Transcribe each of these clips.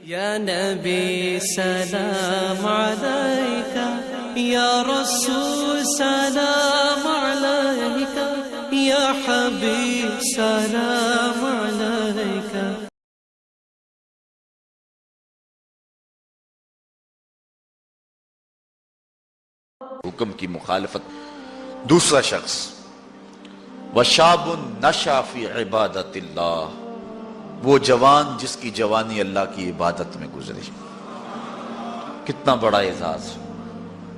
یا نبی سلام علیکہ، یا رسول سلام علیکہ، یا حبیب سلام علیکہ۔ حکم کی مخالفت۔ دوسرا شخص وشاب نشا فی عبادت اللہ، وہ جوان جس کی جوانی اللہ کی عبادت میں گزری۔ کتنا بڑا اعزاز۔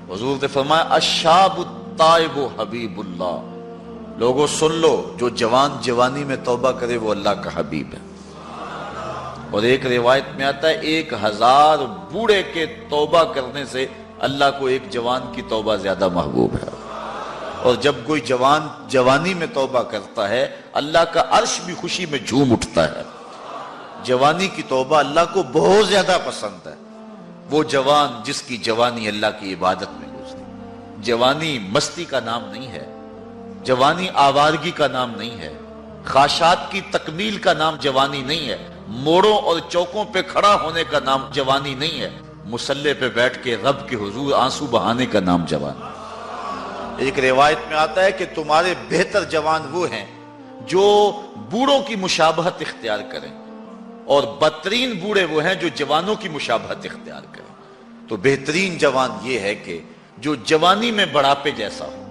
حضور نے فرمایا الشاب التائب حبیب اللہ، لوگوں سن لو، جو جوان جوانی میں توبہ کرے وہ اللہ کا حبیب ہے۔ اور ایک روایت میں آتا ہے 1000 بوڑھے کے توبہ کرنے سے اللہ کو ایک جوان کی توبہ زیادہ محبوب ہے۔ اور جب کوئی جوان جوانی میں توبہ کرتا ہے اللہ کا عرش بھی خوشی میں جھوم اٹھتا ہے۔ جوانی کی توبہ اللہ کو بہت زیادہ پسند ہے۔ وہ جوان جس کی جوانی اللہ کی عبادت میں گزری۔ جوانی مستی کا نام نہیں ہے، جوانی آوارگی کا نام نہیں ہے، خواہشات کی تکمیل کا نام جوانی نہیں ہے، موڑوں اور چوکوں پہ کھڑا ہونے کا نام جوانی نہیں ہے، مصلی پہ بیٹھ کے رب کے حضور آنسو بہانے کا نام جوان۔ ایک روایت میں آتا ہے کہ تمہارے بہتر جوان وہ ہیں جو بوڑھوں کی مشابہت اختیار کریں، اور بدترین بوڑھے وہ ہیں جو جوانوں کی مشابہت اختیار کریں۔ تو بہترین جوان یہ ہے کہ جو جوانی میں بڑھاپے جیسا ہو،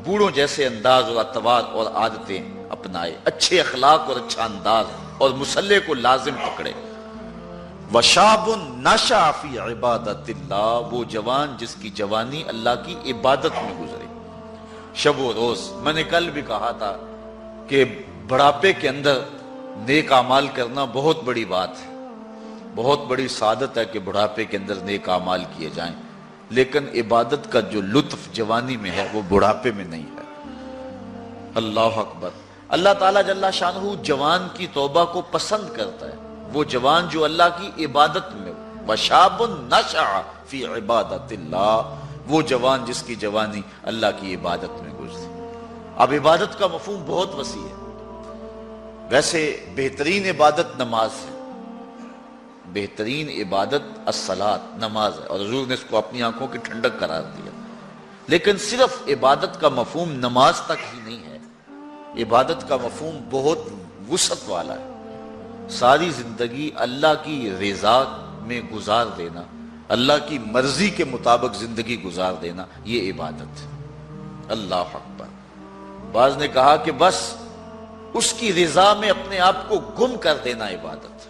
بوڑھوں جیسے انداز اور اطوار اور عادتیں اپنائے، اچھے اخلاق اور اچھا انداز، اور مصلی کو لازم پکڑے۔ وشاب نشا فی عبادت اللہ، وہ جوان جس کی جوانی اللہ کی عبادت میں گزری۔ شب و روز، میں نے کل بھی کہا تھا کہ بڑھاپے کے اندر نیک اعمال کرنا بہت بڑی بات ہے، بہت بڑی سعادت ہے کہ بڑھاپے کے اندر نیک اعمال کیے جائیں، لیکن عبادت کا جو لطف جوانی میں ہے وہ بڑھاپے میں نہیں ہے۔ اللہ اکبر۔ اللہ تعالیٰ جل شانہ جوان کی توبہ کو پسند کرتا ہے، وہ جوان جو اللہ کی عبادت میں ہو۔ وشاب نشأ فی عبادت اللہ، وہ جوان جس کی جوانی اللہ کی عبادت میں گزری۔ اب عبادت کا مفہوم بہت وسیع ہے۔ ویسے بہترین عبادت نماز ہے، بہترین عبادت الصلاۃ نماز ہے، اور حضور نے اس کو اپنی آنکھوں کی ٹھنڈک قرار دیا۔ لیکن صرف عبادت کا مفہوم نماز تک ہی نہیں ہے، عبادت کا مفہوم بہت وسعت والا ہے۔ ساری زندگی اللہ کی رضا میں گزار دینا، اللہ کی مرضی کے مطابق زندگی گزار دینا، یہ عبادت ہے۔ اللہ اکبر۔ بعض نے کہا کہ بس اس کی رضا میں اپنے آپ کو گم کر دینا عبادت۔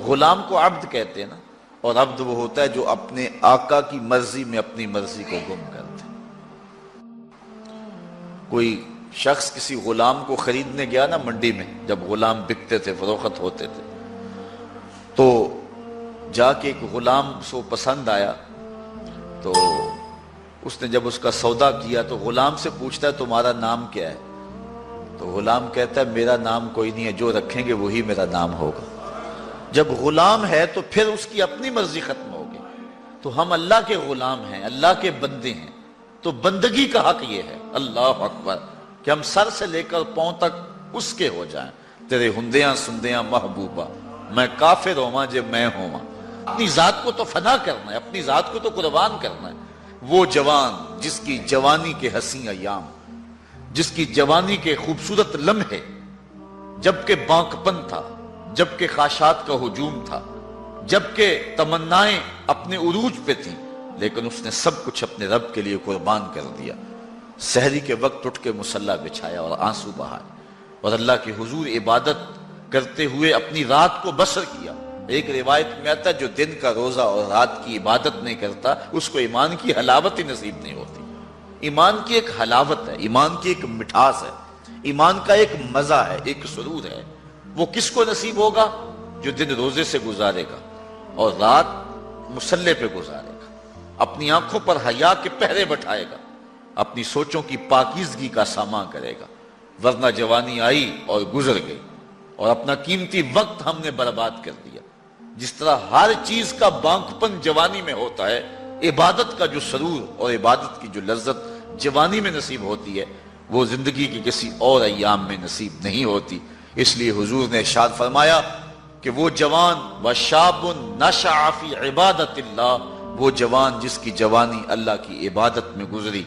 غلام کو عبد کہتے ہیں نا، اور عبد وہ ہوتا ہے جو اپنے آقا کی مرضی میں اپنی مرضی کو گم کرتے۔ کوئی شخص کسی غلام کو خریدنے گیا نا منڈی میں، جب غلام بکتے تھے فروخت ہوتے تھے، تو جا کے ایک غلام سو پسند آیا، تو اس نے جب اس کا سودا کیا تو غلام سے پوچھتا ہے تمہارا نام کیا ہے؟ تو غلام کہتا ہے میرا نام کوئی نہیں ہے، جو رکھیں گے وہی میرا نام ہوگا۔ جب غلام ہے تو پھر اس کی اپنی مرضی ختم ہوگی۔ تو ہم اللہ کے غلام ہیں، اللہ کے بندے ہیں، تو بندگی کا حق یہ ہے، اللہ اکبر، کہ ہم سر سے لے کر پاؤں تک اس کے ہو جائیں۔ تیرے ہندیاں سندیاں محبوبہ، میں کافر ہوا جب میں ہوا۔ اپنی ذات کو تو فنا کرنا ہے، اپنی ذات کو تو قربان کرنا ہے۔ وہ جوان جس کی جوانی کے حسین ایام، جس کی جوانی کے خوبصورت لمحے، جبکہ بانکپن تھا، جبکہ خواہشات کا ہجوم تھا، جبکہ تمنائیں اپنے عروج پہ تھیں، لیکن اس نے سب کچھ اپنے رب کے لیے قربان کر دیا۔ سحری کے وقت اٹھ کے مصلی بچھایا اور آنسو بہائے، اور اللہ کے حضور عبادت کرتے ہوئے اپنی رات کو بسر کیا۔ ایک روایت میں آتا ہے جو دن کا روزہ اور رات کی عبادت نہیں کرتا اس کو ایمان کی حلاوت ہی نصیب نہیں ہوتی۔ ایمان کی ایک حلاوت ہے، ایمان کی ایک مٹھاس ہے، ایمان کا ایک مزہ ہے، ایک سرور ہے۔ وہ کس کو نصیب ہوگا؟ جو دن روزے سے گزارے گا اور رات مصلی پہ گزارے گا، اپنی آنکھوں پر حیا کے پہرے بٹھائے گا، اپنی سوچوں کی پاکیزگی کا سامان کرے گا۔ ورنہ جوانی آئی اور گزر گئی، اور اپنا قیمتی وقت ہم نے برباد کر دیا۔ جس طرح ہر چیز کا بانکپن جوانی میں ہوتا ہے، عبادت کا جو سرور اور عبادت کی جو لذت جوانی میں نصیب ہوتی ہے وہ زندگی کے کسی اور ایام میں نصیب نہیں ہوتی۔ اس لیے حضور نے ارشاد فرمایا کہ وہ جوان وشاب نشأ فی عبادت اللہ، وہ جوان جس کی جوانی اللہ کی عبادت میں گزری،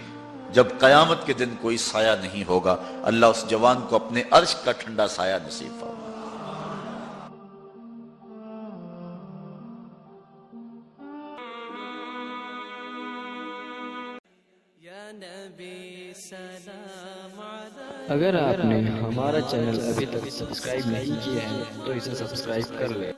جب قیامت کے دن کوئی سایہ نہیں ہوگا، اللہ اس جوان کو اپنے عرش کا ٹھنڈا سایہ نصیب فرمائے۔ اگر آپ نے ہمارا چینل ابھی تک سبسکرائب نہیں کیا ہے تو اسے سبسکرائب کر لیں۔